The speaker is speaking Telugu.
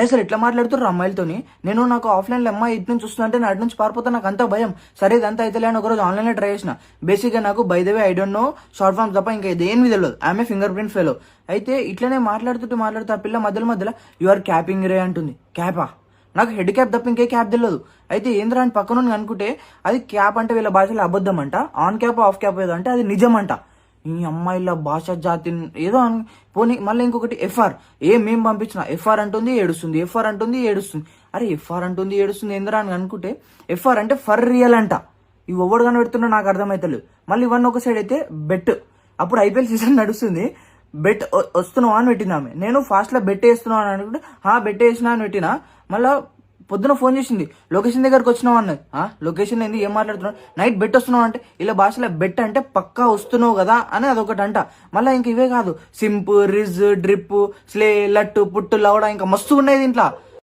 అసలు ఎట్లా మాట్లాడుతున్నారు అమ్మాయిలతోని. నేను నాకు ఆఫ్లైన్లో అమ్మాయి ఇటు నుంచి వస్తుందంటే నా అటు నుంచి పారిపోతా, నాకు అంత భయం. సరే ఇదంతా అయితే లేని ఒకరోజు ఆన్లైన్లో ట్రై చేసిన. బేసిక్గా నాకు by the way I don't know short forms తప్ప ఇంకా దేని తెలియదు. ఆమె ఫింగర్ ప్రింట్ ఫెలో. అయితే ఇట్లనే మాట్లాడుతూ ఆ పిల్ల మధ్యలో యు ఆర్ క్యాపింగ్ రే అంటుంది. క్యాపా? నాకు హెడ్ క్యాప్ తప్ప ఇంకే క్యాప్ తెలియదు. అయితే ఏంద్రా అని పక్కన అనుకుంటే అది క్యాప్ అంటే వీళ్ళ భాషలో అబద్ధం అంట, ఆన్ క్యాప్ ఆఫ్ క్యాప్ ఏదో అంటే అది నిజం అంట. ఈ అమ్మాయిల భాష జాతి ఏదో పోనీ. మళ్ళీ ఇంకొకటి ఎఫ్ఆర్, మేము పంపించిన ఎఫ్ఆర్ అంటుంది ఏడుస్తుంది, ఎఫ్ఆర్ అంటుంది ఏడుస్తుంది. అరే ఎఫ్ఆర్ అంటుంది ఏడుస్తుంది ఏంద్రా అని అనుకుంటే ఎఫ్ఆర్ అంటే ఫర్ రియల్ అంట. ఇవి ఎవడు కనబెడుతున్నా నాకు అర్థమైతలేదు. మళ్ళీ ఇవన్నీ ఒక సైడ్ అయితే బెట్, అప్పుడు ఐపీఎల్ సీజన్ నడుస్తుంది. బెట్ వస్తున్నావా అని పెట్టింది ఆమె. నేను ఫాస్ట్ లో బెట్ వేస్తున్నావు అని అనుకుంటే బెట్ వేసినా అని పెట్టినా. మళ్ళీ పొద్దున ఫోన్ చేసింది, లొకేషన్ దగ్గరకు వచ్చినావు అన్నది. లొకేషన్ ఏంది, ఏం మాట్లాడుతున్నావు, నైట్ బెట్ వస్తున్నావు అంటే ఇలా భాషలో బెట్ అంటే పక్కా వస్తున్నావు కదా అని అదొకటి అంట. మళ్ళీ ఇంక ఇవే కాదు, సింపు, రిజ్, డ్రిప్, స్లే, లట్టు, పుట్టు, లవడ ఇంకా మస్తు ఉన్నాయి దీంట్లో.